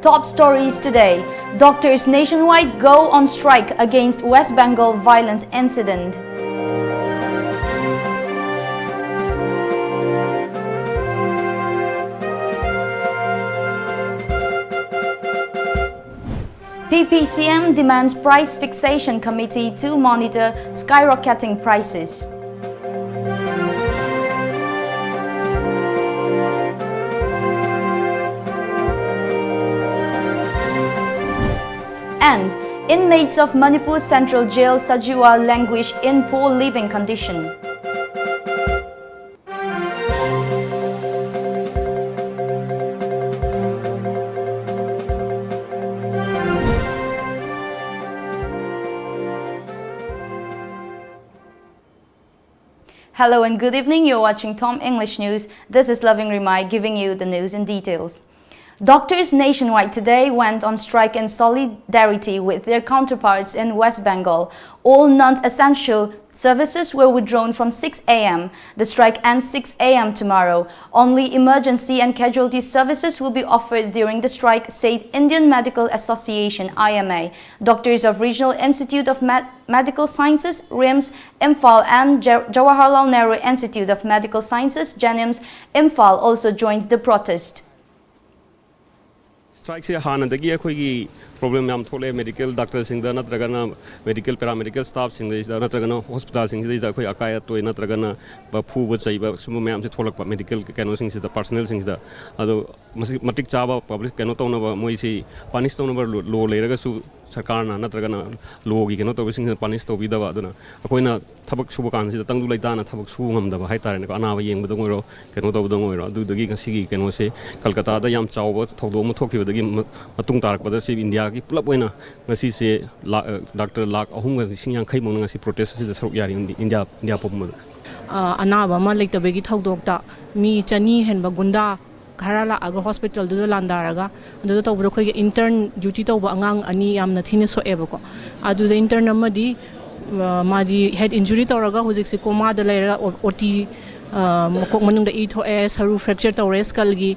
Top stories today. Doctors nationwide go on strike against West Bengal violent incident. PPCM demands price fixation committee to monitor skyrocketing prices. And inmates of Manipur Central Jail Sajiwa languish in poor living condition. Hello and good evening. You're watching Tom English News. This is Loving Rimai giving you the news in details. Doctors nationwide today went on strike in solidarity with their counterparts in West Bengal. All non-essential services were withdrawn from 6 a.m. The strike ends 6 a.m. tomorrow. Only emergency and casualty services will be offered during the strike, said Indian Medical Association (IMA). Doctors of Regional Institute of Medical Sciences (RIMS) Imphal and Jawaharlal Nehru Institute of Medical Sciences (JANIMS) Imphal also joined the protest. Strike se hanadagi akhoi problem yam thole medical doctors singda natragana medical paramedical staff singda natragana hospital singda akhoi akaya toy natragana ba phu ba chaiba sumu mayam se tholakpa medical kano singda personnel singda ado matik chaba public kano tawna ba moi si punish tawna ba law leiraga su sarkar na natragana law gi kano tawbi singda punish tawbi da ba aduna akoina thabak suba kan sida tangdu laitana thabak su ngamda ba haitare ne ko anaba yeng ba dongoro kano tawba dongoro adu dagi ngasigi kano se Kolkata da yam chawba thodo mu thokhi dagi matung tarak ba se India ki pulap oina ngasi se Dr. Lak ahum ga singyang khai mong ngasi protest se saruk yari India pom anaba ma leitabegi thodokta mi chani henba gunda Harala aga hospital do landaraga do to bro khoi intern duty to angang ani yamna thine so ebako adu the intern amadi madi head injury to raga hojik se coma da lera oti mokok manung da itho e saru fracture to skull gi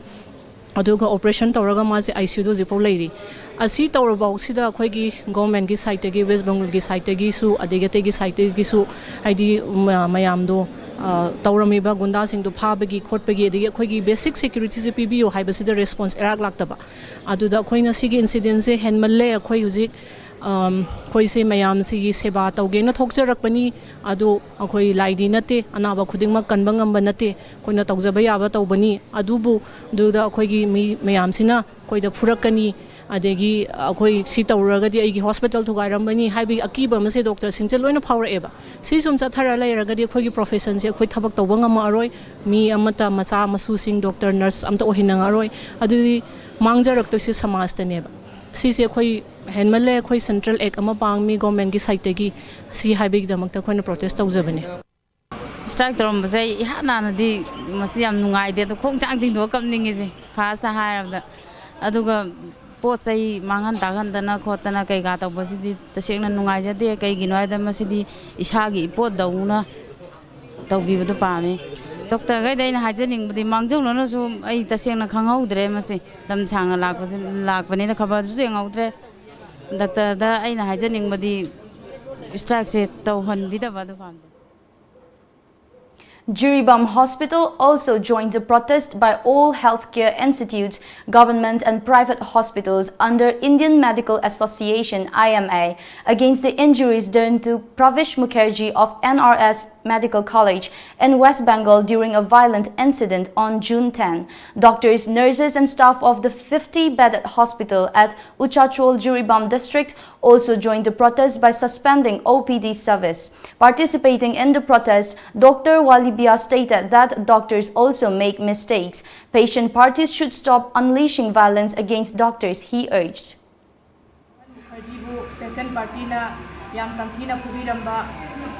aduga operation to raga ma se ICU do jipo leiri asi to roba sida khoi gi government gi site gi West Bengal gi site gi su adegate gi site gi su id mayam do Tauramiba Gunda Singh to Pabagi, Kotpagi, the Kogi basic security PBO, Hibasida response, Iraq Laktaba. Adu the Koina Sigi incidents, Henmale, Koyuzik, Koise Mayam Sigi Seba, Togena Toksa Rakpani, Adu, Akoi Laidi Nate, Anaba Kudima Kanbangam Banate, Koina Tokzabaya Tobani, Adubu, do the Kogi Mayam Sina, Koi the Purakani. Adegi akoi sita uragadi aigi hospital to gairambani haibi akiba mase doctor singche loina power eba si sum chathara lai ragadi khoi gi profession se khoi thabak tawanga ma aroi mi amata macha masu sing doctor nurse amta ohinanga aroi adudi mangjarak to si samaj taneba si se khoi henmale khoi central ek ama pang mi government gi site gi si haibi damak ta khoi na protest tawjabani strike torom basai hana na di masi yam nungai de to khong chang ding do kam ning ji fast harabda aduga Potsai mangan dagan dana khotana kai ga tabasidi tasengna nungai jade kai ginoi da masidi isagi pot dauna tawbi bu paame doctor gai dai na hajening budi mangjong no su ai tasengna khanghaudre masi lam sangna lakpani na khabar su engaudre doctor da ai na hajening budi strike se tawhan bida badu paamse Jiribam Hospital also joined the protest by all healthcare institutes, government and private hospitals under Indian Medical Association (IMA) against the injuries done to Pravish Mukherjee of NRS Medical College in West Bengal during a violent incident on June 10. Doctors, nurses and staff of the 50-bedded hospital at Uchachol, Jiribam district also joined the protest by suspending OPD service. Participating in the protest, Dr. Walibia stated that doctors also make mistakes. Patient parties should stop unleashing violence against doctors, he urged. Patient party na yam tamthina phubiramba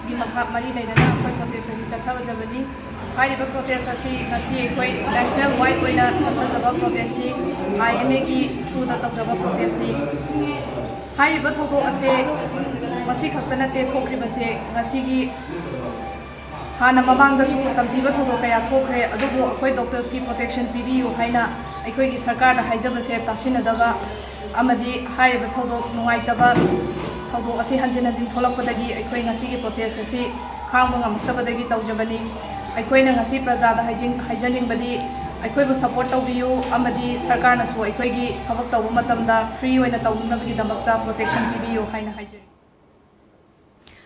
gi makha mari leidana koi protest asi chathawjabani hairiba protest asi ngasi koi national wide koina chathajaba protest ni IMA gi through the takjaba protest ni hairiba thodo ase masi khaktana te thokriba se ngasi gi hana mamang da su tamthiba thodo kaya thokre adugo koi doctors ki protection pibiu haina ꯑꯩꯈꯣꯏꯒꯤ ꯁꯔꯀꯥꯔꯗ ꯍꯥꯏꯖꯕꯁꯦ ꯇꯥꯁꯤꯟꯅꯗꯕ ꯑꯃꯗꯤ ꯍꯥꯏꯔꯤꯕ ꯊꯧꯗꯣꯛ ꯅꯨꯡꯉꯥꯏꯇꯕ ꯊꯧꯗꯣꯛ ꯑꯁꯤ ꯍꯟꯖꯤꯟ ꯍꯟꯖꯤꯟ ꯊꯣꯛꯂꯛꯄꯗꯒꯤ ꯑꯩꯈꯣꯏ ꯉꯁꯤꯒꯤ ꯄ꯭ꯔꯣꯇꯦꯁ ꯑꯁꯤ ꯈꯥꯡꯕ ꯉꯝꯃꯛꯇꯕꯗꯒꯤ ꯇꯧꯖꯕꯅꯤ ꯑꯩꯈꯣꯏꯅ ꯉꯁꯤ ꯄ꯭ꯔꯖꯥꯗ ꯍꯥꯏꯖꯅꯤꯡꯕꯗꯤ ꯑꯩꯈꯣꯏꯕꯨ ꯁꯄꯣꯔꯠ ꯇꯧꯕꯤꯌꯨ ꯑꯃꯗꯤ ꯁꯔꯀꯥꯔꯅꯁꯨ ꯑꯩꯈꯣꯏꯒꯤ ꯊꯕꯛ ꯇꯧꯕ ꯃꯇꯝꯗ ꯐ꯭ꯔꯤ ꯑꯣꯏꯅ ꯇꯧꯅꯕꯒꯤꯗꯃꯛꯇ ꯄ꯭ꯔꯣꯇꯦꯛꯁꯟ ꯄꯤꯕꯤꯌꯨ ꯍꯥꯏꯅ ꯍꯥꯏꯖꯔꯤ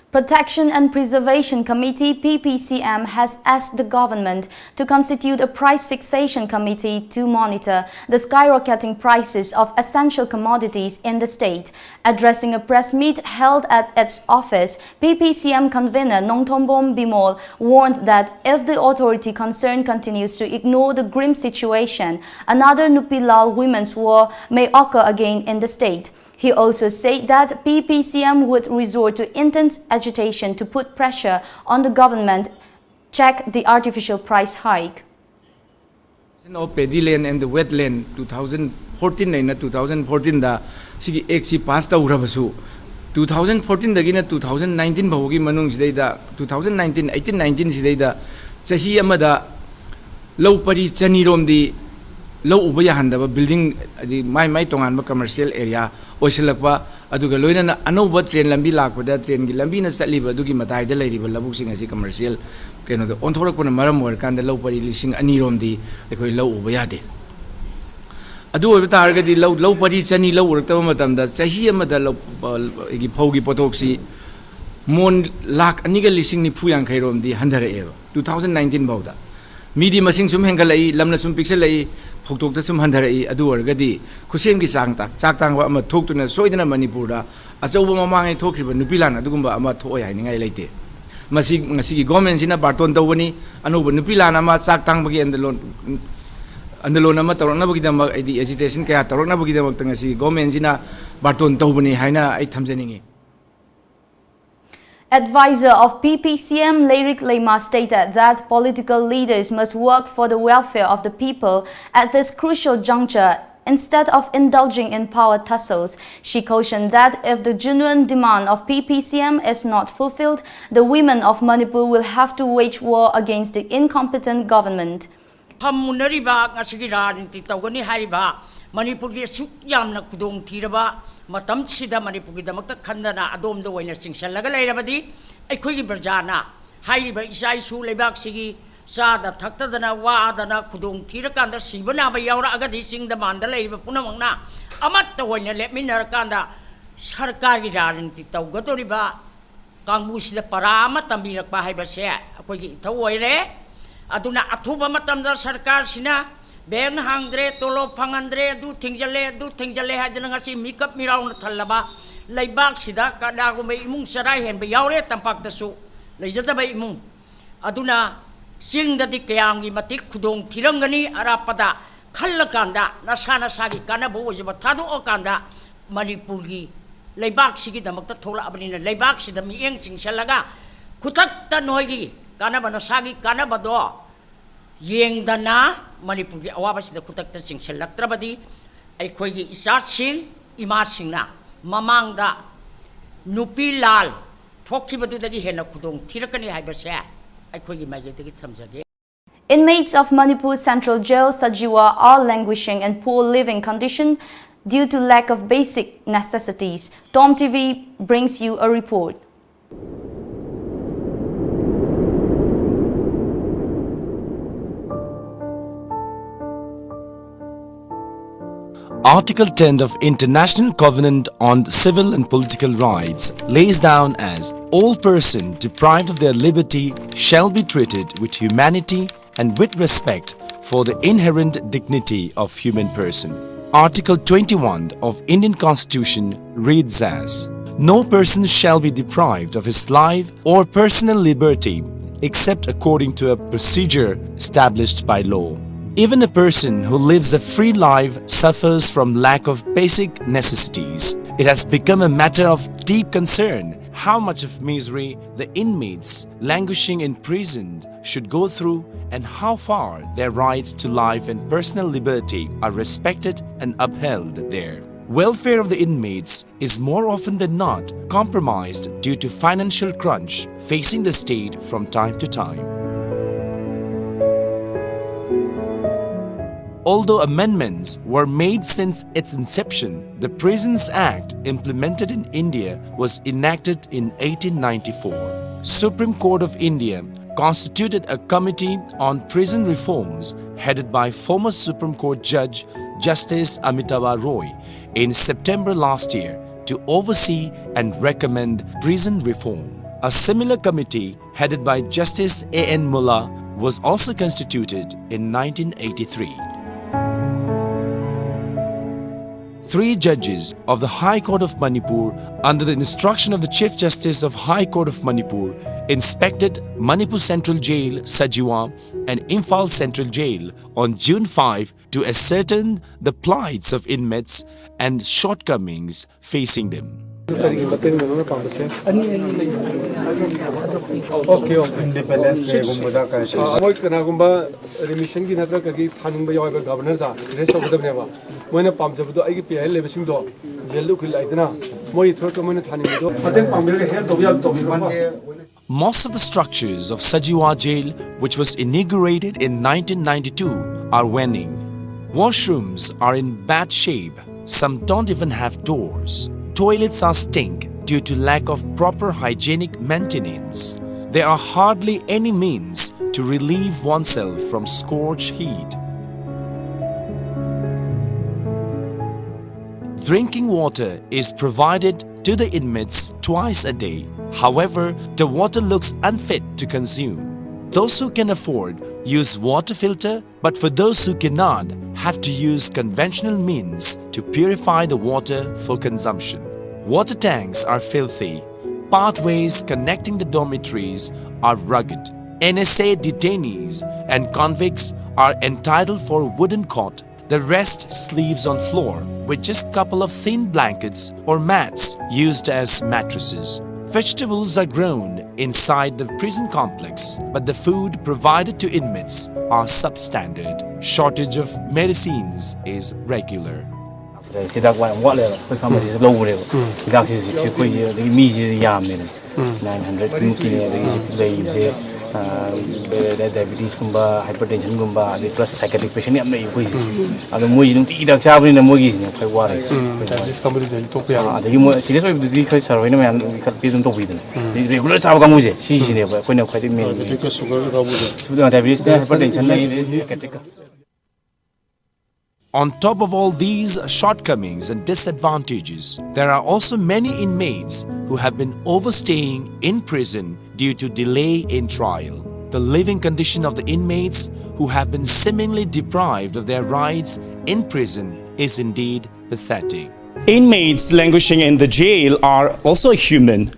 Protection and Preservation Committee (PPCM) has asked the government to constitute a price fixation committee to monitor the skyrocketing prices of essential commodities in the state. Addressing a press meet held at its office, PPCM convener Nongthombom Bimol warned that if the authority concerned continues to ignore the grim situation, another Nupilal Women's War may occur again in the state. He also said that PPCM would resort to intense agitation to put pressure on the government check the artificial price hike. Of paddy land and the wetland 2014 na 2014 da sigi eksi pass ta urabasu 2014 da gina 2019 bawgi manung sidai da 2019 18 19 sidai da chahi amada low pari chani rom di low ubaya handaba building di mai tongan ba commercial area oisilakpa aduga loina na anova train lambi lakpada train gi lambi na satliba adugi matai da leiriba labuk sing asi commercial keno da onthorakpana maram war kan da low pari lising ani rom di ekoi low ubaya de adu oba targa di low pari chani low urakta matam da chahi amada low gi phaugi potoksi mon lak aniga lising ni phuyang khai rom di handara eva 2019 bawda midi masing sum hengalai lamna sum pixel lai phoktok ta sum handharai adu wargadi khusem gi chak tang wa ama thoktuna soidana manipur da achauba mamangai thokriba nupilan adugumba ama thoi hainingai leite ngasi gi government sina barton tawani anuba nupilan ama chak tang bagi andalon ama torona bagi dam id agitation kaya torona bagi dam ngasi government sina barton tawani haina ai thamjaningi. Advisor of PPCM Lyric Lema stated that political leaders must work for the welfare of the people at this crucial juncture instead of indulging in power tussles. She cautioned that if the genuine demand of PPCM is not fulfilled, the women of Manipur will have to wage war against the incompetent government. Manipur gi suk yamna kudong thiraba matam sida Manipur gi damakta khandana adom do waina singsallaga leirabadi aikhoi gi barjana hairiba isai su lebak sigi sada thakta wa dana kudong thirakanda sibana ba yaura agadi singda manda leiriba punamangna amatta waina lepminar kanda sarkar gi rajniti tawgatoriba kangbu sida parama tambirakpa haibase akoi gi thawoire aduna athuba matamda sarkar sina Beng hangdre tolo pangandre du tingjale hadana ngasi mikap miraw na thalaba laibak sida kada ko may imong saray hen ba yawre tampak dasu laijata ba imong aduna singdati kayang gi matik khudong thirangani arapada khallakanda nasana sagi kana bo jiba thadu okanda Manipur gi laibak sigi damakta thola abnina laibak sida mieng chingsalaga khutakta noigi kana bana sagi kana bado yengdana Manipur gi awaba sida khutakta singselaktrabadi aikhoi gi isasing imasingna mamangda nupi lal thokibadudagi hena khudong thirakani haibase aikhoi gi maigedagi thamjage. Inmates of Manipur Central Jail Sajiwa are languishing in poor living condition due to lack of basic necessities. Tom TV brings you a report. Article 10 of International Covenant on Civil and Political Rights lays down as all persons deprived of their liberty shall be treated with humanity and with respect for the inherent dignity of human person. Article 21 of Indian Constitution reads as no person shall be deprived of his life or personal liberty except according to a procedure established by law. Even a person who lives a free life suffers from lack of basic necessities. It has become a matter of deep concern how much of misery the inmates languishing in prison should go through and how far their rights to life and personal liberty are respected and upheld there. Welfare of the inmates is more often than not compromised due to financial crunch facing the state from time to time. Although amendments were made since its inception, the Prisons Act implemented in India was enacted in 1894. Supreme Court of India constituted a committee on prison reforms headed by former Supreme Court Judge Justice Amitabha Roy in September last year to oversee and recommend prison reform. A similar committee headed by Justice A.N. Mullah was also constituted in 1983. 3 judges of the High Court of Manipur, under the instruction of the Chief Justice of High Court of Manipur, inspected Manipur Central Jail, Sajiwa, and Imphal Central Jail on June 5 to ascertain the plights of inmates and shortcomings facing them. Independence remission ki natra kagi thaning ba yawa governor da rest of the neba moina pamjab do agi PL le besing do jelu khil aidna moi thor to moina thaning do paten pambil ke help do ya to Most of the structures of Sajiwa Jail, which was inaugurated in 1992, are waning. Washrooms are in bad shape. Some don't even have doors. Toilets are stink due to lack of proper hygienic maintenance. There are hardly any means to relieve oneself from scorched heat. Drinking water is provided to the inmates twice a day. However, the water looks unfit to consume. Those who can afford use water filter, but for those who cannot, have to use conventional means to purify the water for consumption. Water tanks are filthy. Pathways connecting the dormitories are rugged. NSA detainees and convicts are entitled for a wooden cot. The rest sleeps on floor with just couple of thin blankets or mats used as mattresses. Vegetables are grown inside the prison complex, but the food provided to inmates are substandard. Shortage of medicines is regular. Diabetes gumba, hypertension gumba, plus psychiatric patient yam na yuko isi. Ado mo jinung ti idak sabi na mo gisi na kay wari. This company del top ya. Ado yung serious way di kay sarway na man kat pizon top bidin. Regular sabi ka mo je, si ne ba ko na kay di me. Sugar ka mo je. Sudah diabetes na hypertension na psychiatric. On top of all these shortcomings and disadvantages, there are also many inmates who have been overstaying in prison due to delay in trial. The living condition of the inmates who have been seemingly deprived of their rights in prison is indeed pathetic. Inmates languishing in the jail are also human.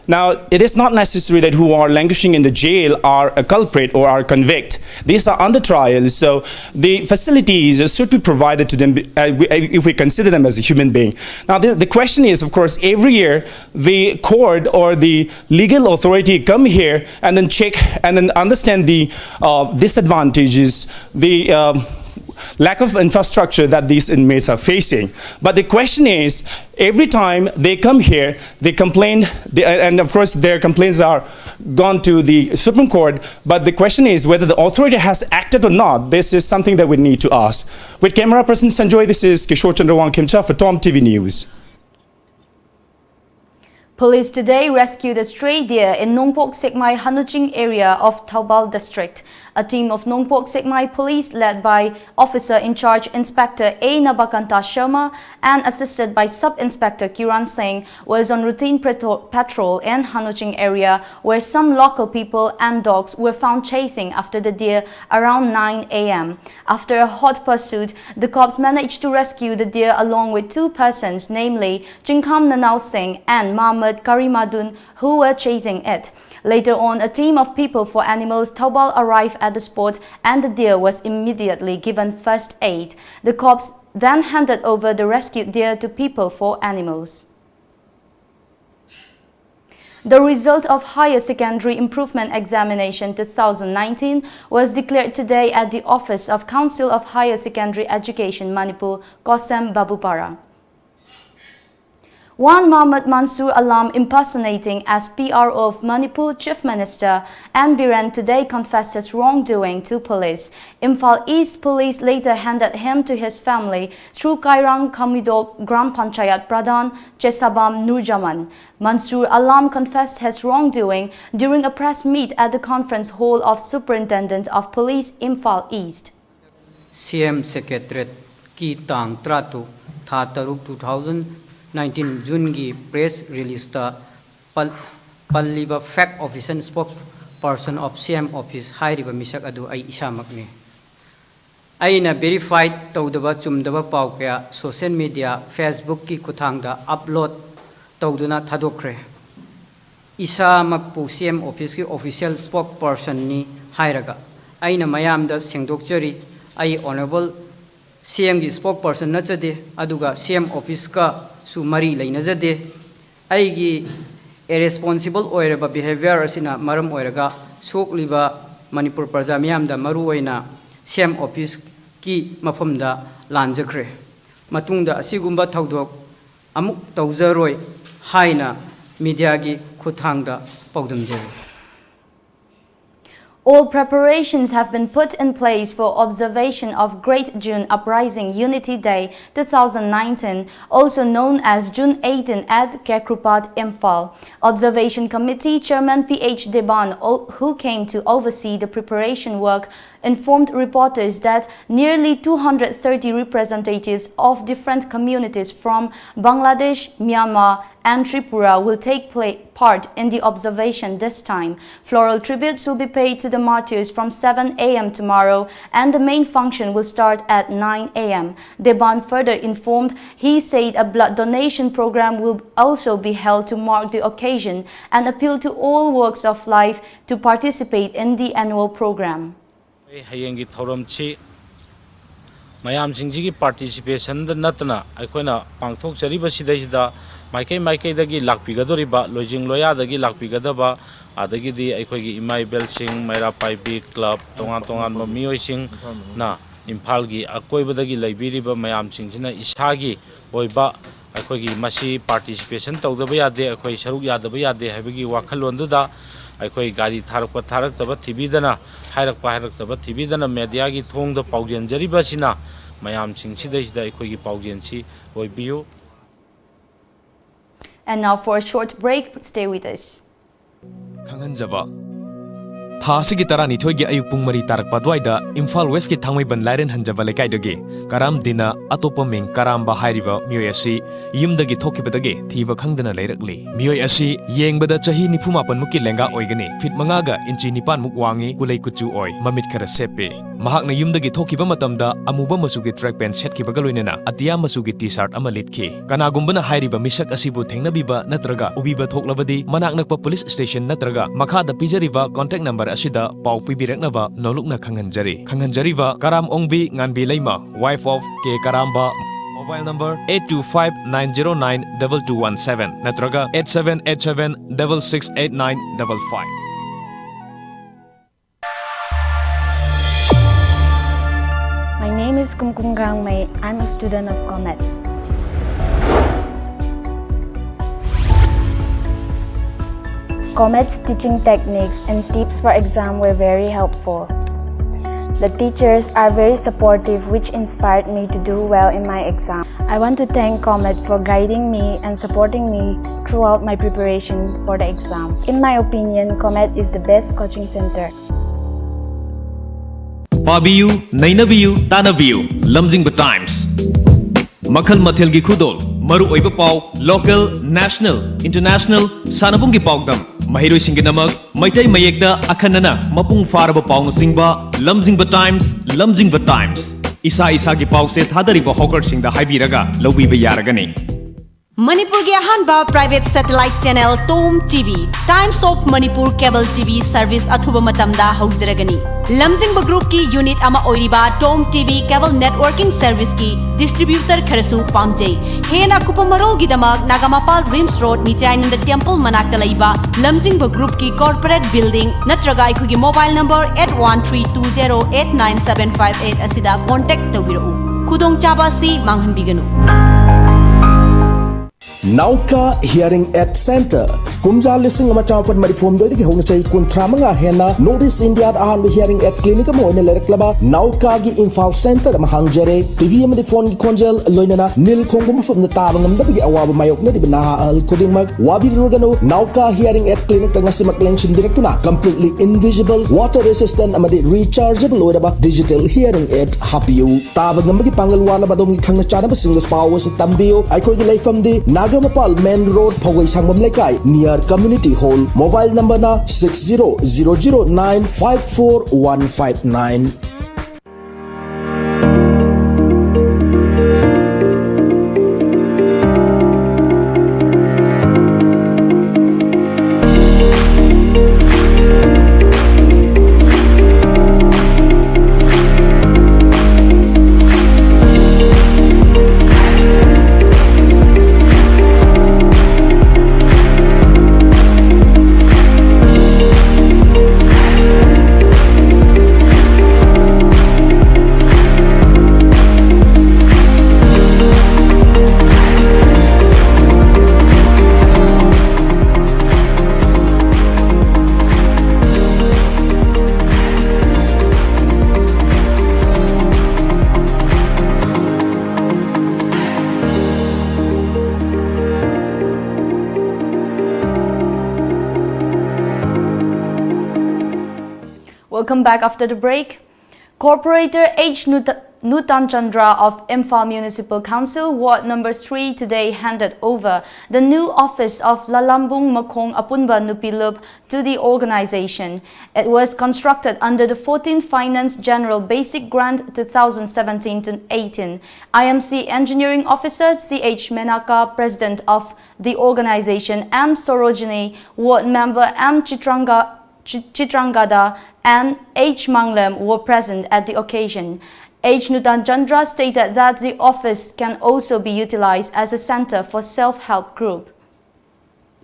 Now, it is not necessary that who are languishing in the jail are a culprit or are convict. These are under trial, so the facilities should be provided to them if we consider them as a human being. Now, the question is, of course, every year the court or the legal authority come here and then check and then understand the disadvantages, the lack of infrastructure that these inmates are facing. But the question is, every time they come here, they complain, and of course their complaints are gone to the Supreme Court, but the question is whether the authority has acted or not. This is something that we need to ask. With camera person Sanjoy, this is Kishore Chandrawang Kimcha for Tom TV News. Police today rescued a stray deer in Nongpok Sekmai Hanujing area of Taubal district. A team of Nongpok Sekmai police led by Officer in Charge Inspector A. Nabakanta Sharma and assisted by Sub-Inspector Kiran Singh was on routine patrol in Hanujing area where some local people and dogs were found chasing after the deer around 9 a.m. After a hot pursuit, the cops managed to rescue the deer along with 2 persons, namely Jinkam Nanau Singh and Mahmud Karimadun, who were chasing it. Later on, a team of People for Animals Taubal arrived at the spot and the deer was immediately given first aid. The cops then handed over the rescued deer to People for Animals. The result of Higher Secondary Improvement Examination 2019 was declared today at the Office of Council of Higher Secondary Education Manipur, Kosem Babupara. One Mohammed Mansoor Alam, impersonating as PRO of Manipur Chief Minister N. Biren, today confessed his wrongdoing to police. Imphal East Police later handed him to his family through Kairang Kamidok Gram Panchayat Pradhan Chesabam Nurjaman. Mansoor Alam confessed his wrongdoing during a press meet at the conference hall of Superintendent of Police Imphal East. CM Secretariat ki tang tratu tha taruk 2019 June gi press release ta palliba fact officer spokesperson of CM office hairiba misak adu ai isamakni aina verified tawdaba chumdaba paw kya social media Facebook ki kuthangda upload tawduna thadokre isamakpu CM office ki official spokesperson ni hairaga aina mayamda sengdokchari ai honorable CM की spokesperson नचदे अदुगा CM office का सुमरी लेनजदे आइगी irresponsible ओइरबा behavior असिना मरम ओइरगा सोकलिबा मणिपुर प्रजा मियामदा मरु ओइना CM office की मफमदा लांजख्रे मतुंगदा असिगुंबा थौदोक अमुक तौजरोय हाइना media की खुथांगदा पौदमजरी. All preparations have been put in place for observation of Great June Uprising Unity Day 2019, also known as June 18 at Kekrupat, Imphal. Observation Committee Chairman PH Deban, who came to oversee the preparation work, informed reporters that nearly 230 representatives of different communities from Bangladesh, Myanmar, and Tripura will take part in the observation this time. Floral tributes will be paid to the martyrs from 7 a.m. tomorrow, and the main function will start at 9 a.m. Deban further informed he said a blood donation program will also be held to mark the occasion and appeal to all walks of life to participate in the annual program. Hayengi Thoramchi Mayam Singji participation the Natana, Ikona, Pangtok Chariba Maike dagi Lakpigadoriba, Lojing Loya dagi Lakpigadaba, Adagi di Ikogi Imai Belsing, Maira Paibi Club, Tongan Mamio Sing, Na, Impalgi, Akoibadagi Libiriba, Mayam Singina, Ishagi, Boiba, Ikogi Masi participation, Togabaya de Akoi Sharuya, the Baya de Habigi Wakalonduda. Aikoi gari tharak taba tibidana hairak paharak taba tibidana media gi thong da paujen jari basina mayam sing sidai sidai aikoi gi paujen si oibiu. And now for a short break, stay with us. Khanganjaba Thasi ki tara ni thoigi ayuk pung mari tarak padwaida Imphal West ki thangmai ban lairen hanjaba lekai dagi karam dina atopa ming karamba hairiba miyoi asi yimdagi thokibadagi thiba khangdana leirakli miyoi asi yengbada chahi nifumapan mukki lenga oigani fit mangaga inchi nipan muk wangi kulei kuchu oi mamit khara sepe mahakna yumdagi thokiba matamda amuba masugi track pant set kibaga loinena atia masugi t-shirt ama litki kanagumbana hairiba misak asibu thengnabiba natraga ubiba thoklabadi manak nakpa police station natraga makhada pijariba contact number asida pau pibiraknaba nolukna khanghanjariba karam ongbi nganbi leima wife of K Karamba mobile number 8259092217 natraga 8787668955. My name is Kumkum Gangmei. I'm a student of Comet. Comet's teaching techniques and tips for exam were very helpful. The teachers are very supportive, which inspired me to do well in my exam. I want to thank Comet for guiding me and supporting me throughout my preparation for the exam. In my opinion, Comet is the best coaching center. Pabiyu, Nainabiyu, Tanabiyu, Lamjingba Times. Makhal Mathilgi Khudol, Maru Oiba Pau, local, national, international, Sanabungi Paugdam. Mahiroi Singinamak, Maitai Mayekda, Akanana, Mapung Faraba Paung Singba, Lamjingba Times, Lamjingba Times. Isa Isagi Pau set Hadariba Hawker Sing the Haibiraga, Lobiba Yaragani. Manipur ki ahanba private satellite channel Tom TV, Times of Manipur Cable TV service athuba matamda hauziragani. Lamjingba Group ki unit ama oiriba Tom TV Cable Networking Service ki distributor kharasu pamjai. Hena kupamarol gidamak Nagamapal Rims Road Nityainanda Temple manakta laiba Lamjingba Group ki corporate building natraga ikhugi mobile number 8132089758 asida contact tawbirau. Khudong chaba si manghanbiganu. Nauka Hearing Aid Center. Kumja listing ama chapan marifom doi ki hong chai kuntramanga hena Notice India ahan hearing aid clinic mo ine lerek laba Nauka gi Infal Center ma hangjare TV ama phone gi konjel loinana nil khongum fam na tabang ngam dabi awab mayok na dibna al koding mag wabi rugano Nauka Hearing Aid Clinic ngasi makleng sin direktuna completely invisible water resistant ama rechargeable oraba digital hearing aid hapiu tabang ngam gi pangal wala badom gi khangna chana basing power se tambio ai khoi gi leifam di Nagamapal Main Road Phawai Sangmam Lekai near Community Hall. Mobile number na 6009545159. Welcome back after the break. Corporator H. Nutan Chandra of Imphal Municipal Council, Ward Number 3, today handed over the new office of Lalambung Makong Apunba Nupilup to the organization. It was constructed under the 14th Finance General Basic Grant 2017-18. IMC Engineering Officer C.H. Menaka, President of the organization, M. Sorojini, Ward Member M. Chitrangada and H. Manglem were present at the occasion. H. Nutan Chandra stated that the office can also be utilized as a center for self-help group.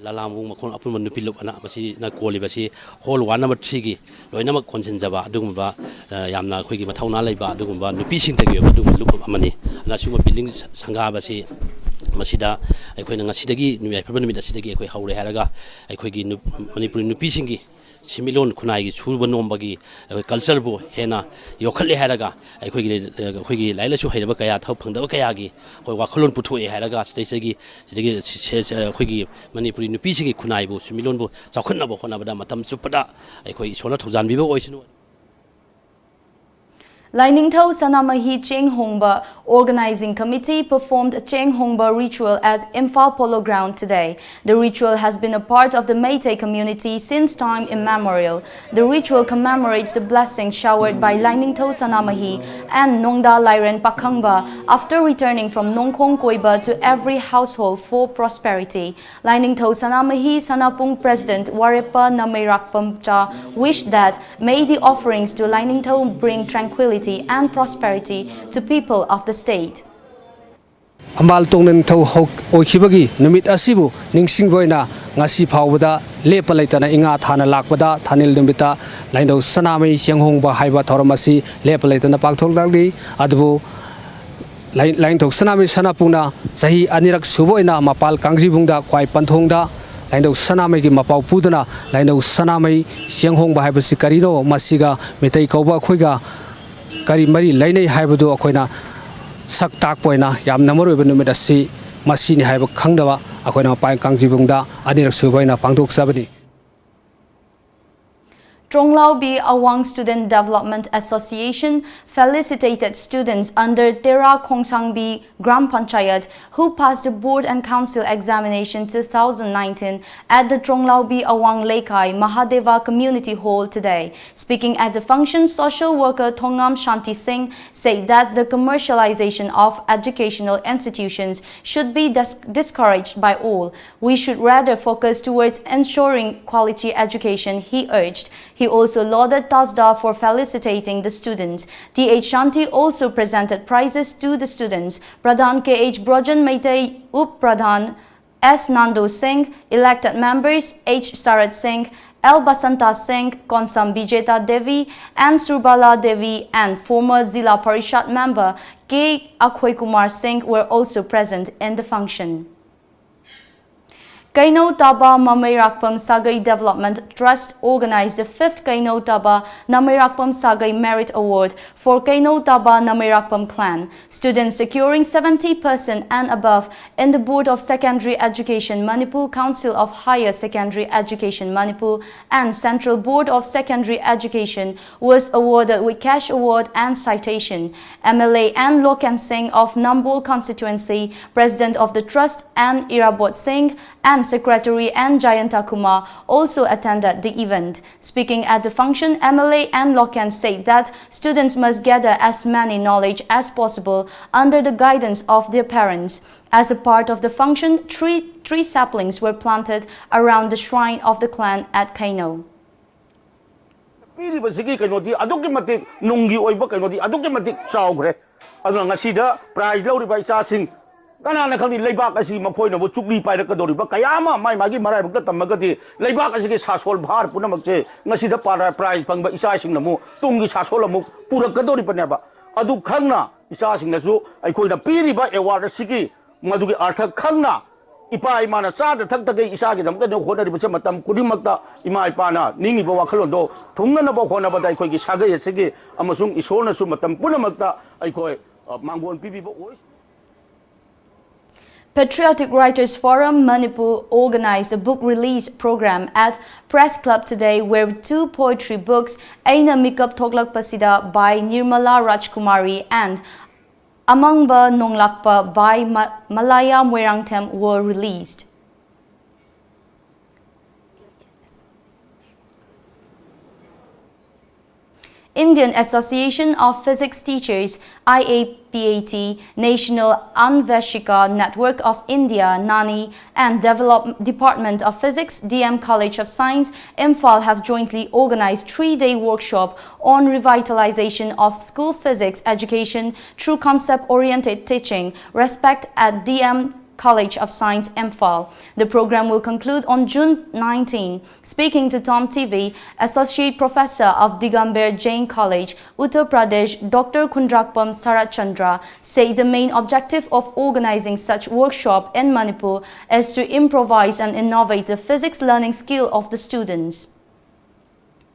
Lalambung Makong Apunba Nupilup ana masi na koli basi hall 1 number 3 gi loina mak konsen jaba adugumba yamna khoi gi mathauna leiba adugumba nupi sing tagi adugum lup amani na suma building sanga basi masida aikhoina ngasidagi nuai phaban mi dasidagi akhoi haure haraga akhoi gi manipuri nupi singi Similon Kunai Suba Nombagi, culture bo, Hena, Yokali Haraga, Quigi, Lilasu Hedabakaya, Topandakayagi, or Wakolon Putu Haraga, Stasegi, Quigi, Manipuri Nupisi Kunaibo, Similonbo, Sakunabo, Honabada, Matam Supada, Equi Sola Tozan Bibo. Lainingtho Sanamahi Cheng Hongba Organizing Committee performed a Cheng Hongba ritual at Imphal Polo Ground today. The ritual has been a part of the Meitei community since time immemorial. The ritual commemorates the blessing showered by Lainingtho Sanamahi and Nongda Lairen Pakhangba after returning from Nongkong Koiba to every household for prosperity. Lainingtho Sanamahi Sanapung President Warepa Nameirakpamcha wished that may the offerings to Lainingtho bring tranquility and prosperity to people of the state. Ambal tongnen thau hok oikhibagi numit asibu ningsing boina ngasi phawda lepa leitana inga thana lakpada thanil dumbita laindau sanamai senghongba haiba thoramasi lepa leitana pangthok dagdi adubu lain thok sanamai sanapuna sahi anirak suboina mapal kangjibungda khwai panthongda laindau sanamai gi mapau pudana laindau sanamai senghongba haibasi karino masiga metai kauba khoiga Kari Mari Lainai Haibudu Akoina Saktak Poina, Yam Namuru Numidasi, Masini Haibu Kangdava, Akoina Pai Kangjibunda, Adir Subaina Pangduk Sabani. Tronglao B Awang Student Development Association felicitated students under Tera Khongsang B Gram Panchayat who passed the board and council examination 2019 at the Tronglao B Awang Lekai Mahadeva Community Hall today. Speaking at the function, social worker Thongam Shanti Singh said that the commercialization of educational institutions should be discouraged by all. We should rather focus towards ensuring quality education, he urged. He also lauded TASDA for felicitating the students. D.H. Shanti also presented prizes to the students. Pradhan K.H. Brojan Meitei, Up Pradhan S. Nando Singh, elected members H. Sarat Singh, L. Basanta Singh, Konsam Bijeta Devi and Surbala Devi and former Zila Parishad member K. Akhoi Kumar Singh were also present in the function. Kaino Taba Mamairakpam Sagai Development Trust organized the 5th Kaino Taba Namairakpam Sagai Merit Award for Kaino Taba Namairakpam clan. Students securing 70% and above in the Board of Secondary Education Manipur, Council of Higher Secondary Education Manipur and Central Board of Secondary Education was awarded with cash award and citation. MLA and Lokan Singh of Nambol constituency, President of the Trust and Irabot Singh and Secretary and Jayanta Kumar also attended the event. Speaking at the function, MLA and Lokan said that students must gather as many knowledge as possible under the guidance of their parents. As a part of the function, three saplings were planted around the shrine of the clan at Kaino. Kanana khangni leibak asi makhoina bo chukli pairakadori ba kayama mai magi marai bukta tamagati leibak asi ke sasol bhar punamak che ngasi da para prize pangba isa sing namu tumgi sasol amuk purakadori paneba adu khangna isa sing nasu aikhoina piri ba award sigi madugi artha khangna ipa imana cha da thak thak isa gi damta no khonari ba matam kudimakta ima ipana ningi ba wakhalon do thungna ba khona ba dai khoi gi sagai sigi amasung isorna su matam punamakta aikhoi mangon pibi ba ois. Patriotic Writers Forum Manipur organized a book release program at Press Club today where 2 poetry books, Aina Mikap Thoklak Pasida by Nirmala Rajkumari and Amangba Nonglakpa by Malaya Muerangtem were released. Indian Association of Physics Teachers IAPAT, National Anveshika Network of India NANI and Department of Physics DM College of Science Imphal have jointly organized 3-day workshop on revitalization of school physics education through concept-oriented teaching, respect at DM College of Science Imphal. The program will conclude on June 19. Speaking to Tom TV, Associate Professor of Digamber Jain College, Uttar Pradesh, Dr. Kundrakpam Sarachandra, said the main objective of organizing such workshop in Manipur is to improvise and innovate the physics learning skill of the students.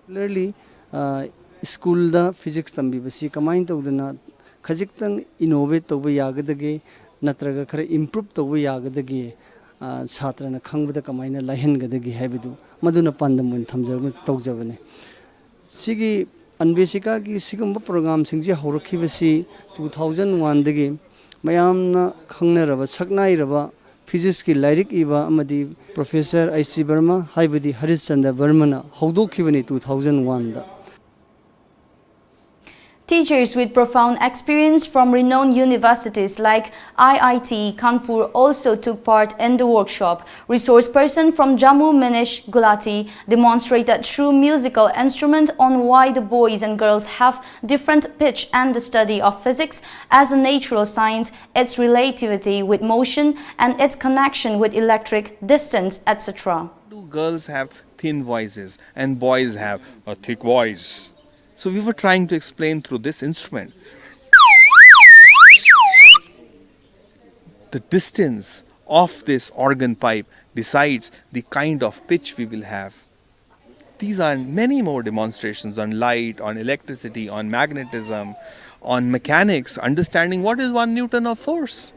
Clearly, school da physics tambi basi kamain tawdana khajik innovate tawba yagadage natraga khara improve tawba yagadage chhatra na khangbuda kamaina lahen gadage haibidu maduna pandam mun thamjabne tawjabane sigi anveshika gi sigumba program singje horakhibasi 2001 dagi mayamna khangnaraba saknairaba physics ki lyric iba amadi Professor IC Burma haibidi Harishchandra Burmana haudokhibani 2001 da. Teachers with profound experience from renowned universities like IIT Kanpur also took part in the workshop. Resource person from Jammu Minish Gulati demonstrated through musical instrument on why the boys and girls have different pitch and the study of physics as a natural science, its relativity with motion and its connection with electric distance, etc. Girls have thin voices and boys have a thick voice. So we were trying to explain through this instrument the distance of this organ pipe decides the kind of pitch we will have. These are many more demonstrations on light, on electricity, on magnetism, on mechanics, understanding what is 1 Newton of force.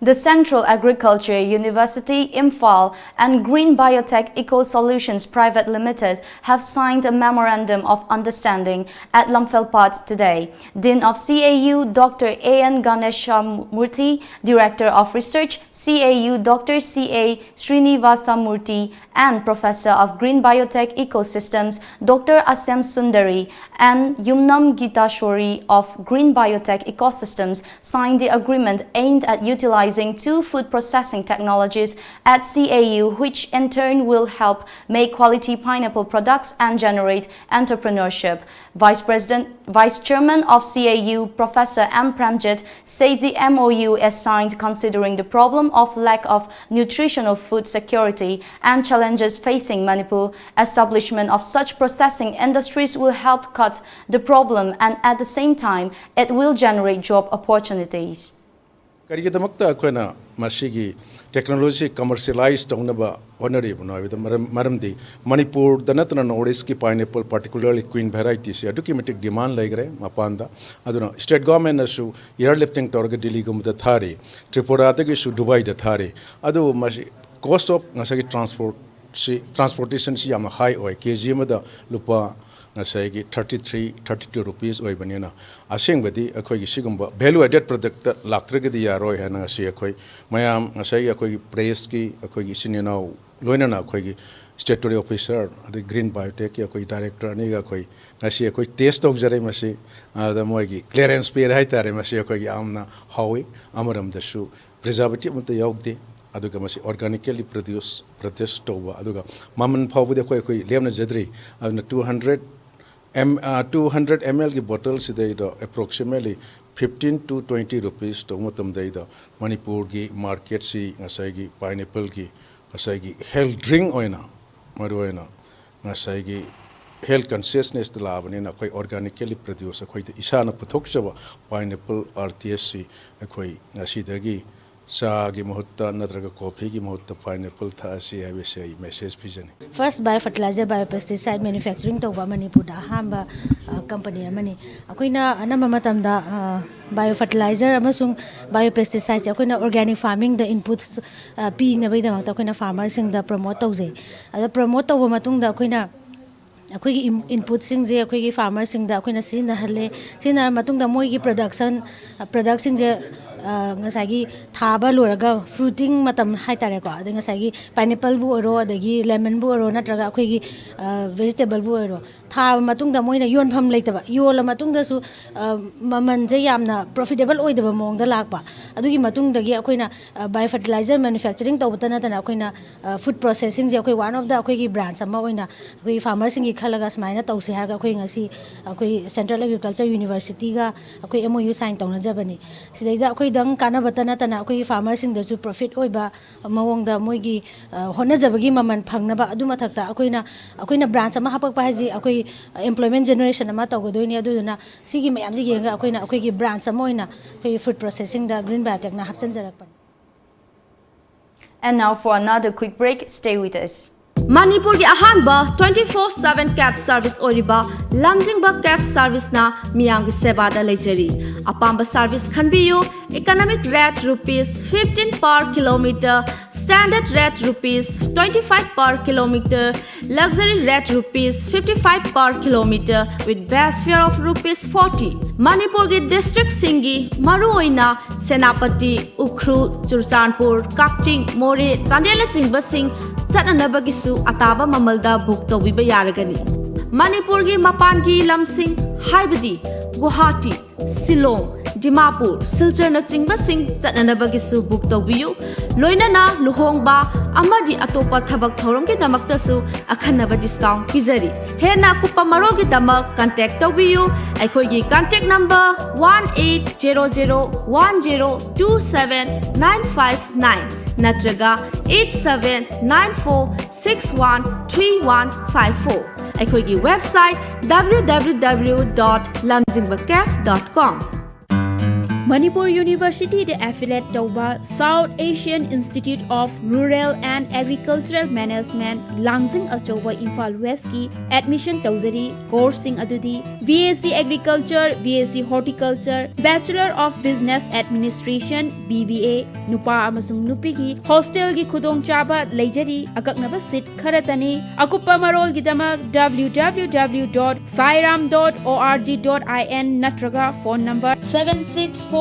The Central Agriculture University, Imphal and Green Biotech Eco Solutions Private Limited have signed a Memorandum of Understanding at Lamfelpat today. Dean of CAU, Dr. A.N. Ganeshamurthy, Director of Research, CAU, Dr. C.A. Srinivasamurthy, and Professor of Green Biotech Ecosystems, Dr. Asem Sundari, and Yumnam Gitashwari of Green Biotech Ecosystems signed the agreement aimed at utilizing 2 food processing technologies at CAU, which in turn will help make quality pineapple products and generate entrepreneurship. Vice Chairman of CAU, Professor M. Pramjit, said the MOU is signed considering the problem of lack of nutritional food security and challenges facing Manipur. Establishment of such processing industries will help cut the problem and at the same time, it will generate job opportunities. ꯀꯔꯤꯒꯤꯗꯃꯛꯇ ꯑꯩꯈꯣꯏꯅ ꯃꯁꯤꯒꯤ technology commercialized taunaba honorable no with maramdi Manipur the natana northeast ki pineapple particularly queen varieties adukimatic demand laigre mapanda aduna state government asu airlifting torga Delhi gum the thari Tripura ta su Dubai the thari adu masi cost of ngasagi transportation si yam high oil kg ma da lupa ngasagi 32 rupees oil banana asing badi akoi sigumba value added product laktragadi yaroi hana si akoi mayam ngasagi akoi praise ki akoi sinina loina na akoi statutory officer the green biotech ki akoi director ani ga akoi ngasi akoi test of jare masi da moigi clearance pe rai tare masi akoi amna hawi amaram da su preservative mata yogdi aduga masi organically produced over aduga maman phawbude koi lemna jadri aduna 200 ml ki bottle sidai do approximately 15 to 20 rupees to matam dai do Manipur gi market si ngasai gi pineapple gi ngasai gi health drink oina maruina ngasai gi health consciousness to labani na koi organically produce koi de isana puthok chaba pineapple rtsc koi ngasi dagi sa gi mohutta natraga coffee gi mohutta pineapple tha asi hai message pijani first biofertilizer biopesticide manufacturing to ba Manipur da hamba company amani akoina anama matam da biofertilizer amasung biopesticides akoina organic farming the inputs pi na bai da ma akoina farmers sing da promote tawje ada promote taw matung da akoina akoigi input sing je akoigi farmers sing da akoina sin halle sin matung da moi gi production sing je ngasagi thaba loraga fruiting matam haitare ko adinga sagi pineapple bu oro adagi lemon bu oro natraga akoigi vegetable bu oro tha matung da moina yon pham leitaba yola matung da su maman je yamna profitable oidaba mong da lakba adugi matung dagi akoina biofertilizer manufacturing tawbata na tana akoina food processing je akoi one of the akoigi branch ama oina akoi farmers singi khalaga smaina tawse haga akoi ngasi akoi Central Agriculture University ga akoi MOU sign tawna jabani sidaida akoi dang kana batana tana akoi farmers sing da su profit oiba mawong da moigi hona jabagi maman phangna ba adu mathakta akoina branch ama hapak pa haji akoi employment generation ama tawgodoini aduna sigi mayam ji genga akoina akoigi branch ama oina akoi food processing da green biotech na hapchan jarakpan. And now for another quick break, stay with us. Manipur ki ahanba 24/7 cab service oriba lamjingba cab service na miyang ki seba da leijari apamba service khanbiyu economic rate rupees 15 per kilometer standard rate rupees 25 per kilometer luxury rate rupees 55 per kilometer with base fare of rupees 40 Manipur ki district singi maru oina Senapati Ukhrul Churchanpur Kakching More Chandela chingba sing Chananabagisu ataba mamalda book tawbiba yaragani Manipur gi mapan gi lamsing haibadi Guwahati Shillong Dimapur Silchar na chingba sing chananabagisu book tawbiyu loinana luhongba amadi atopa thabak thorom ki damakta su akhanaba discount pizari hena kupa marol ki damak contact tawbiyu aikhoi gi contact number 1800102795 natraga 8794613154 aikoigi website www.lamjingbacaf.com Manipur University de affiliate tauba South Asian Institute of Rural and Agricultural Management Langjing Achouba Imphal West ki admission tauzari course sing adudi BSc Agriculture, BSc Horticulture, Bachelor of Business Administration BBA nupa amasung nupi gi hostel gi khudong chaba leijari akaknaba seat kharatani akupa marol gi damak www.sairam.org.in natraga phone number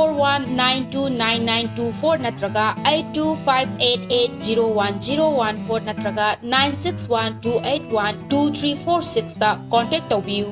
7641929924 natraga 8258801014 natraga 9612812346 ta contact taubiu.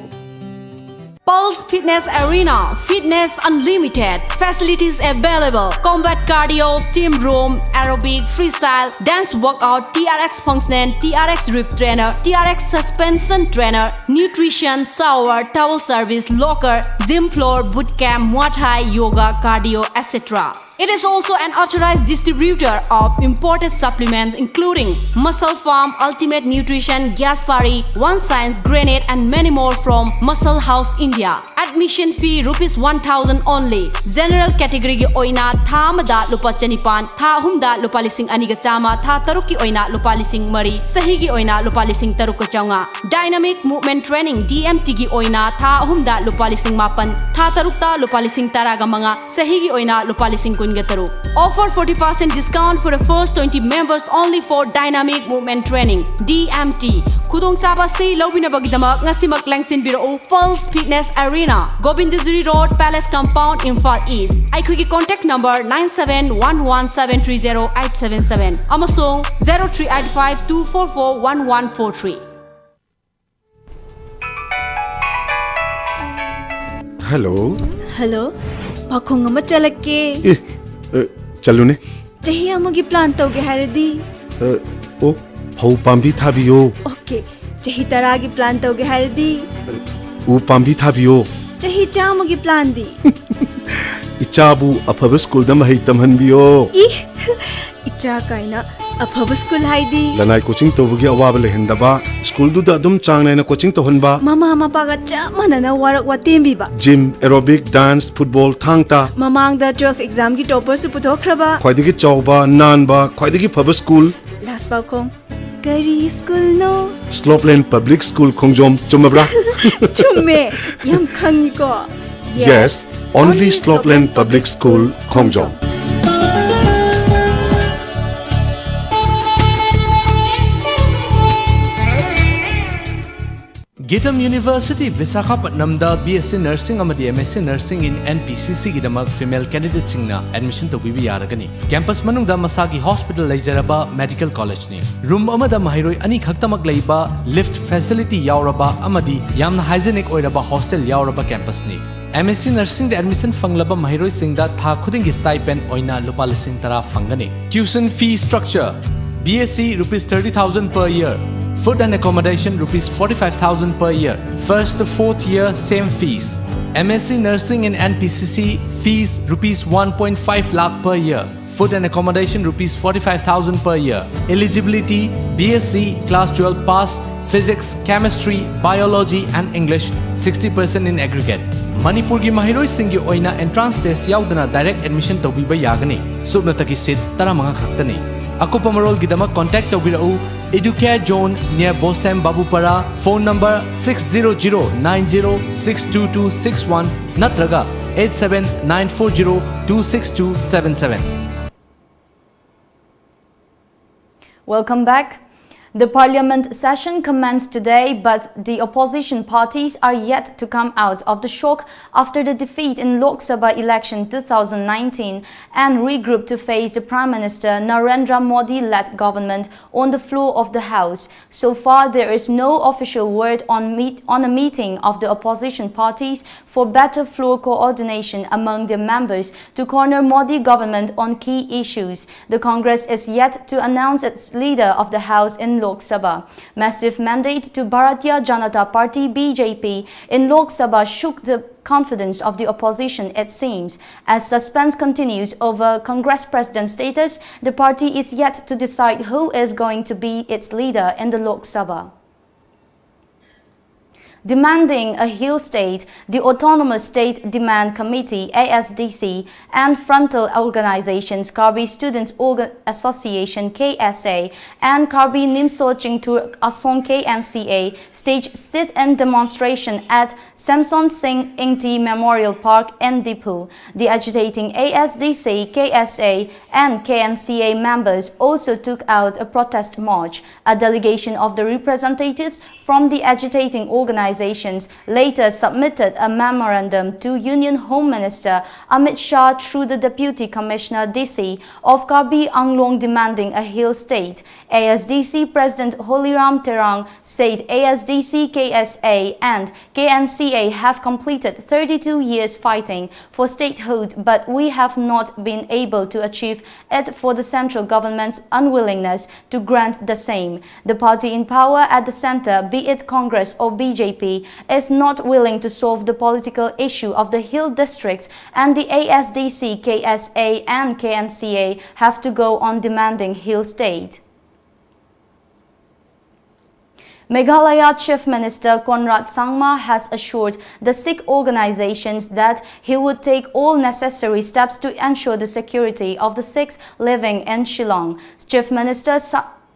Pulse Fitness Arena, Fitness Unlimited, facilities available, combat cardio, steam room, aerobic, freestyle, dance workout, TRX functioning, TRX rip trainer, TRX suspension trainer, nutrition, shower, towel service, locker, gym floor, bootcamp, Muay Thai, yoga, cardio, etc. It is also an authorized distributor of imported supplements including Muscle Farm, Ultimate Nutrition, Gaspari, One Science, Granite and many more from Muscle House, India. Admission fee rupees 1,000 only. General category gi oina tha amada lupa chanipan, tha ahumda lupa lising aniga chama, tha taruk ki oina lupa lising mari, sahi gi oina lupa lising taruk ka chaunga. Dynamic movement training DMT gi oina tha ahumda lupa lising mapan, tha tarukta lupa lising taraga manga, sahi gi oina lupa lising kun ga taruk. Offer 40% discount for the first 20 members only for Dynamic movement training DMT. Kudong saba si lobina bagdamak ngasimak langsin biro Pulse Fitness Arena, Gobindazuri Road, Palace Compound, Imphal East. Aikugi contact number 9711730877 amasung 038524411143. Hello. Hello. Pakong ama chalake. Chalune. Chahi amagi plan toge haradi. Oh, phau pambi thabiyo. Okay. Chahi taragi plan toge haradi. U pambi thabiyo. Chahi chamagi plan di. Ichabu afaba school da mahai tamhanbiyo. Icha kaina afaba school haidi. Lanai coaching tobugi awaba lehendaba. School du da adum changnai na coaching tohonba. Mama paga chamana na warak watembi ba. Gym, aerobic, dance, football, thangta. Mamang da 12 exam gi topper su putokhraba. Khwaidagi chawba, nanba, khwaidagi phaba school. Last ba khong. Kari school no. Slopeland Public School Khongjom chumabra. Chumme. Yam khangi ko. Yes, only Slopeland Public School Khongjom. Gitam University Visakhapatnam da BSc Nursing amadi MSc Nursing in NPCC gidamak female candidates singna admission to bibi yaragani. Campus manungda masagi hospital leizaraba medical college ni. Room amada mahiroi ani khaktamak leiba lift facility yauraba amadi yamna hygienic oiraba hostel yauraba campus ni. MSc Nursing the admission fanglaba mahiroi singda tha khudingi stipend oina lupa lising tara fangani. Tuition fee structure BSc rupees 30,000 per year. Food and accommodation rupees 45,000 per year. First to fourth year same fees. MSc Nursing in NPCC fees rupees 1.5 lakh per year. Food and accommodation rupees 45,000 per year. Eligibility BSc class 12 pass, physics, chemistry, biology and English 60% in aggregate. Manipur gi mahiroi singi oina entrance test yaudana direct admission to biba yagani. Subnataki seat taramanga khaktani. Akupa marol gidama contact tobirau Educare Zone near Bosem Babupara. Phone number 60090622261 natraga 87940262277. Welcome back. The parliament session commenced today, but the opposition parties are yet to come out of the shock after the defeat in Lok Sabha election 2019 and regroup to face the Prime Minister Narendra Modi-led government on the floor of the House. So far, there is no official word on a meeting of the opposition parties for better floor coordination among their members to corner Modi government on key issues. The Congress is yet to announce its leader of the House in Lok Sabha. Massive mandate to Bharatiya Janata Party BJP in Lok Sabha shook the confidence of the opposition, it seems. As suspense continues over Congress president status, the party is yet to decide who is going to be its leader in the Lok Sabha. Demanding a hill state, the Autonomous State Demand Committee (ASDC) and frontal organizations Karbi Students Association (KSA) and Karbi Nimso Chingtur Asong KNCA staged sit-in demonstration at Samson Singh Ingti Memorial Park in Dipu. The agitating ASDC, KSA and KNCA members also took out a protest march. A delegation of the representatives from the agitating organizations later submitted a memorandum to Union Home Minister Amit Shah through the Deputy Commissioner DC of Karbi Anglong demanding a hill state. ASDC President Holiram Terang said ASDC, KSA and KNCA have completed 32 years fighting for statehood, but we have not been able to achieve it for the central government's unwillingness to grant the same. The party in power at the center, be it Congress or BJP, is not willing to solve the political issue of the hill districts, and the ASDC, KSA and KNCA have to go on demanding hill state. Meghalaya Chief Minister Conrad Sangma has assured the Sikh organizations that he would take all necessary steps to ensure the security of the Sikhs living in Shillong. Chief Minister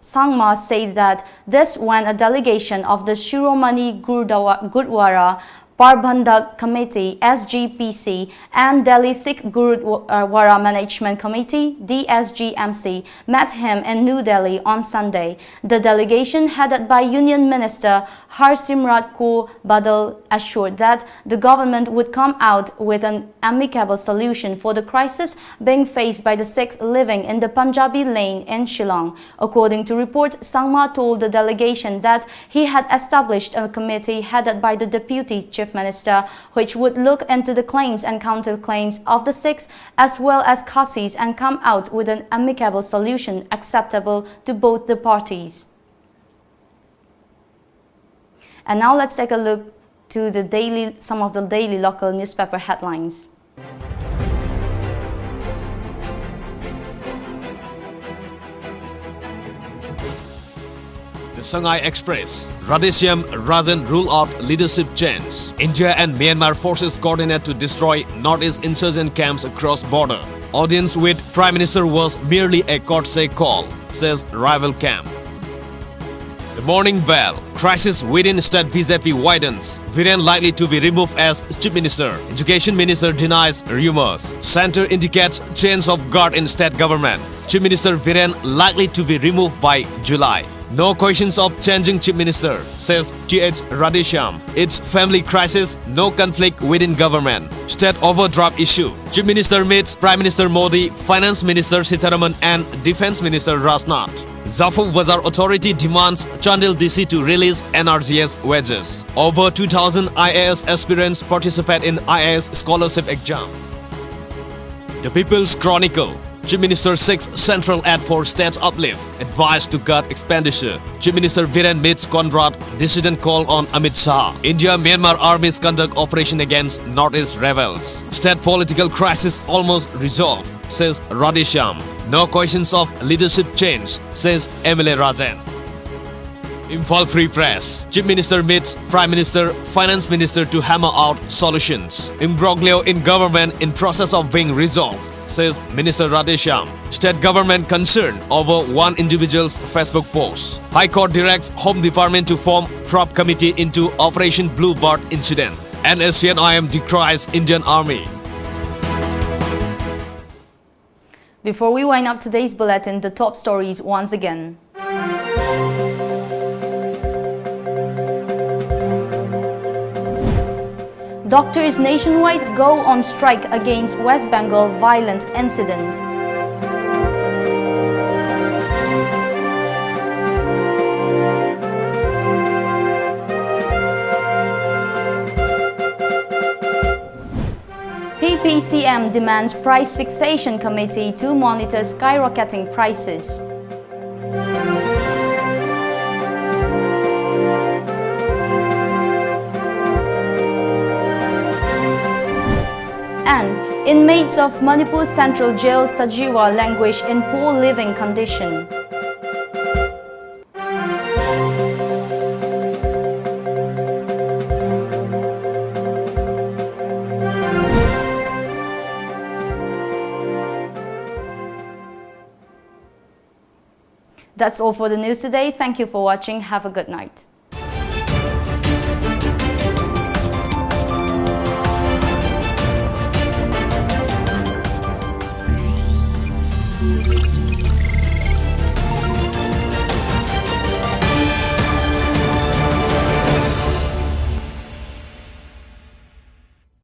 Sangma said that this when a delegation of the Shiromani Gurdwara Parbandhak Committee (SGPC) and Delhi Sikh Gurudwara Management Committee (DSGMC) met him in New Delhi on Sunday. The delegation, headed by Union Minister Harsimrat Kaur Badal, assured that the government would come out with an amicable solution for the crisis being faced by the Sikhs living in the Punjabi Lane in Shillong. According to reports, Sangma told the delegation that he had established a committee headed by the Deputy Chief Minister, which would look into the claims and counterclaims of the Sikhs as well as Qasis and come out with an amicable solution acceptable to both the parties. And now let's take a look to some of the daily local newspaper headlines. The Shanghai Express. Radheshyam Rajan rule out leadership change. India and Myanmar forces coordinate to destroy Northeast insurgent camps across border. Audience with Prime Minister was merely a courtesy call, says rival camp. The Morning Bell. Crisis within state BJP widens. Viren likely to be removed as Chief Minister. Education Minister denies rumors. Center indicates change of guard in state government. Chief Minister Viren likely to be removed by July. No questions of changing Chief Minister, says T.H. Radheshyam. It's family crisis, no conflict within government. State overdraft issue. Chief Minister meets Prime Minister Modi, Finance Minister Sitharaman and Defence Minister Rajnath. Zafu Bazar Authority demands Chandil DC to release NRGS wages. Over 2,000 IAS aspirants participate in IAS scholarship exam. The People's Chronicle. Chief Minister seeks central aid for state's uplift. Advice to cut expenditure. Chief Minister Viren meets Conrad. Dissident call on Amit Shah. India-Myanmar armies conduct operation against Northeast rebels. State political crisis almost resolved, says Radheshyam. No questions of leadership change, says MLA Rajan. Imphal Free Press. Chief Minister meets Prime Minister, Finance Minister to hammer out solutions. Imbroglio in government in process of being resolved, says Minister Radheshyam. State government concerned over one individual's Facebook post. High Court directs Home Department to form prop committee into Operation Blue Bird incident. NSCNIM decries Indian Army. Before we wind up today's bulletin, the top stories once again. Doctors nationwide go on strike against West Bengal violent incident. PPCM demands price fixation committee to monitor skyrocketing prices. And inmates of Manipur Central Jail Sajiwa languish in poor living condition. That's all for the news today. Thank you for watching. Have a good night.